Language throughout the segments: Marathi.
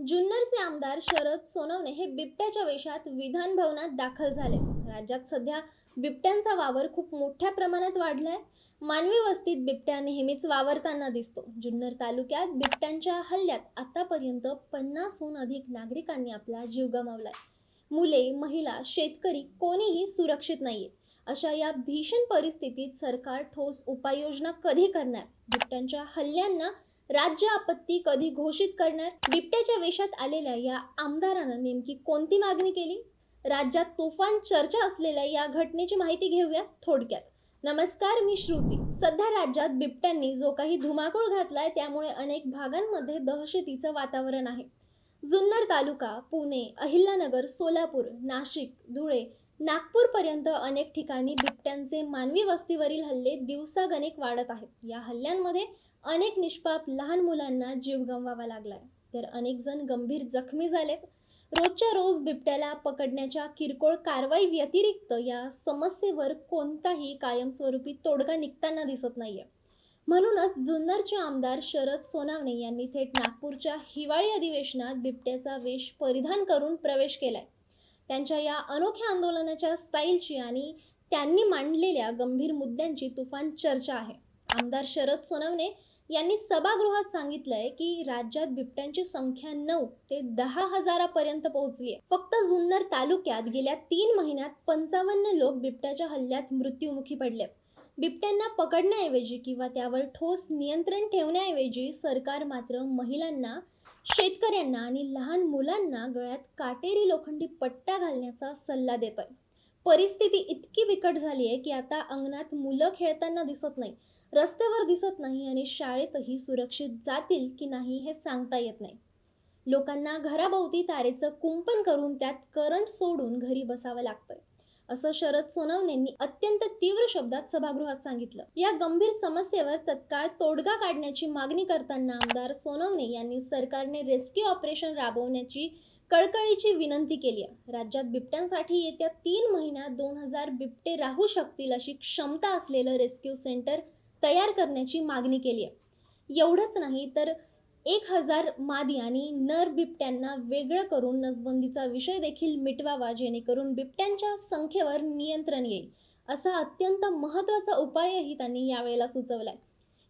जुन्नरचे आमदार शरद सोनवणे हे बिबट्याच्या वेशात विधान भवनात दाखल झाले. राज्यात सध्या बिबट्यांचा वावर खूप मोठ्या प्रमाणात वाढलाय. मानवी वस्तीत बिबट्या नेहमीच वावरताना दिसतो. जुन्नर तालुक्यात बिबट्यांच्या हल्ल्यात आतापर्यंत 50हून अधिक नागरिकांनी आपला जीव गमावलाय. मुले, महिला, शेतकरी कोणीही सुरक्षित नाहीये. अशा या भीषण परिस्थितीत सरकार ठोस उपाययोजना कधी करणार? बिबट्यांच्या हल्ल्यांना राज्य आपत्ती कधी घोषित करणार? बिबट्याच्या वेशात आलेल्या या आमदारानं नेमकी कोणती मागणी केली? राज्यात तुफान चर्चा असलेल्या या घटनेची माहिती घेऊया थोडक्यात. नमस्कार, मी श्रुती. सध्या राज्यात बिबट्यांनी जो काही धुमाकूळ घातलाय त्यामुळे अनेक भागांमध्ये दहशतीचं वातावरण आहे. जुन्नर तालुका, पुणे, अहिल्यानगर, सोलापूर, नाशिक, धुळे, नागपूरपर्यंत अनेक ठिकाणी बिबट्यांचे मानवी वस्तीवरील हल्ले दिवसागणिक वाढत आहेत. या हल्ल्यांमध्ये अनेक निष्पाप लहान मुलांना जीव गमवावा लागलाय, तर अनेक जण गंभीर जखमी झालेत. रोजच्या रोज बिबट्याला पकडण्याच्या किरकोळ कारवाई व्यतिरिक्त या समस्येवर कोणताही कायमस्वरूपी तोडगा निघताना दिसत नाहीये. म्हणूनच जुन्नरचे आमदार शरद सोनवणे यांनी थेट नागपूरच्या हिवाळी अधिवेशनात बिबट्याचा वेश परिधान करून प्रवेश केलाय. त्यांच्या या अनोख्या आंदोलनाच्या स्टाईलची आणि त्यांनी मांडलेल्या गंभीर मुद्द्यांची तुफान चर्चा आहे. आमदार शरद सोनवणे यांनी सभागृहात सांगितलंय की राज्यात बिबट्यांची संख्या 9 ते 10 हजारापर्यंत पोहोचली आहे. फक्त जुन्नर तालुक्यात गेल्या 3 महिन्यात 55 लोक बिबट्याच्या हल्ल्यात मृत्युमुखी पडले. बिबट्यांना पकडण्याऐवजी किंवा त्यावर ठोस नियंत्रण ठेवण्याऐवजी सरकार मात्र महिलांना, शेतकऱ्यांना आणि लहान मुलांना गळ्यात काटेरी लोखंडी पट्ट्या घालण्याचा सल्ला देत आहे. परिस्थिती इतकी बिकट झाली आहे की आता अंगणात मुलं खेळताना दिसत नाही, रस्त्यावर दिसत नाही आणि शाळेतही सुरक्षित जातील की नाही हे सांगता येत नाही. लोकांना घराभोवती तारेचं कुंपण करून त्यात करंट सोडून घरी बसावं लागतंय, असं शरद सोनवणेंनी अत्यंत तीव्र शब्दात सभागृहात सांगितलं. या गंभीर समस्येवर तत्काळ तोडगा काढण्याची मागणी करताना आमदार सोनवणे यांनी सरकारने रेस्क्यू ऑपरेशन राबवण्याची कळकळीची विनंती केली आहे. राज्यात बिबट्यांसाठी येत्या 3 महिन्यात 2000 बिबटे राहू शकतील अशी क्षमता असलेलं रेस्क्यू सेंटर तयार करण्याची मागणी केली आहे. एवढंच नाही तर 1000 मादी आणि नर बिबट्यांना वेगळं करून नसबंदीचा विषय देखील मिटवावा, जेणेकरून बिबट्यांच्या संख्येवर नियंत्रण येईल. असा अत्यंत महत्त्वाचा उपायही त्यांनी यावेळेला सुचवलाय.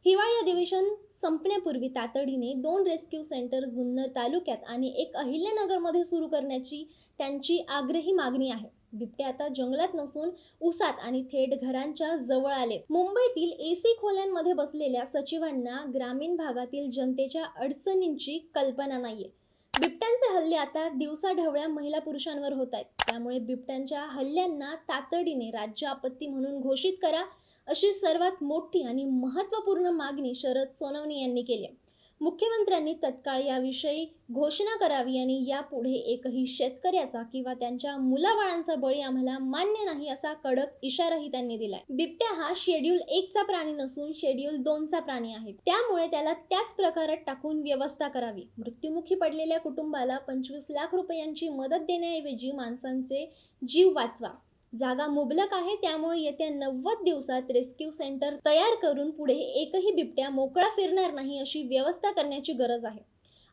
हिवाळी अधिवेशन संपण्यापूर्वी तातडीने 2 रेस्क्यू सेंटर जुन्नर तालुक्यात आणि 1 अहिल्यानगरमध्ये सुरू करण्याची त्यांची आग्रही मागणी आहे. बिबटे आता जंगलात नसून उसात आणि थेट घरांच्या जवळ आलेत. मुंबईतील एसी खोल्यांमध्ये बसलेल्या सचिवांना ग्रामीण भागातील जनतेच्या अडचणींची कल्पना नाहीये. बिबट्यांचे हल्ले आता दिवसाढवळ्या महिला पुरुषांवर होत आहेत. त्यामुळे बिबट्यांच्या हल्ल्यांना तातडीने राज्य आपत्ती म्हणून घोषित करा, अशी सर्वात मोठी आणि महत्त्वपूर्ण मागणी शरद सोनवणे यांनी केली आहे. मुख्यमंत्र्यांनी तत्काळ याविषयी घोषणा करावी आणि यापुढे एकही शेतकऱ्याचा किंवा त्यांच्या मुलाबाळांचा बळी आम्हाला मान्य नाही, असा कडक इशाराही त्यांनी दिलाय. बिबट्या हा शेड्यूल 1 चा प्राणी नसून शेड्यूल 2 चा प्राणी आहे. त्यामुळे त्याला त्याच प्रकारात टाकून व्यवस्था करावी. मृत्युमुखी पडलेल्या कुटुंबाला 25 लाख रुपयांची मदत देण्याऐवजी माणसांचे जीव वाचवा. जागा मुबलक आहे, त्यामुळे येत्या 90 दिवसात रेस्क्यू सेंटर तयार करून पुढे एकही बिबट्या मोकळा फिरणार नाही अशी व्यवस्था करण्याची गरज आहे.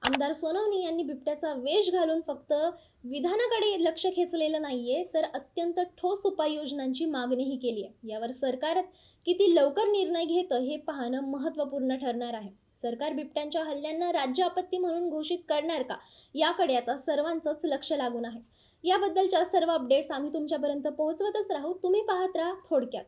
आमदार सोनवणे यांनी बिबट्याचा वेश घालून फक्त विधानाकडे लक्ष खेचलेलं नाहीये, तर अत्यंत ठोस उपाययोजनांची मागणीही केली आहे. यावर सरकार किती लवकर निर्णय घेतं हे पाहणं महत्त्वपूर्ण ठरणार आहे. सरकार बिबट्यांच्या हल्ल्यांना राज्य आपत्ती म्हणून घोषित करणार का, याकडे आता सर्वांचंच लक्ष लागून आहे. याबद्दलच्या सर्व अपडेट्स आम्ही तुमच्यापर्यंत पोहोचवतच राहू. तुम्ही पाहत राहा थोडक्यात.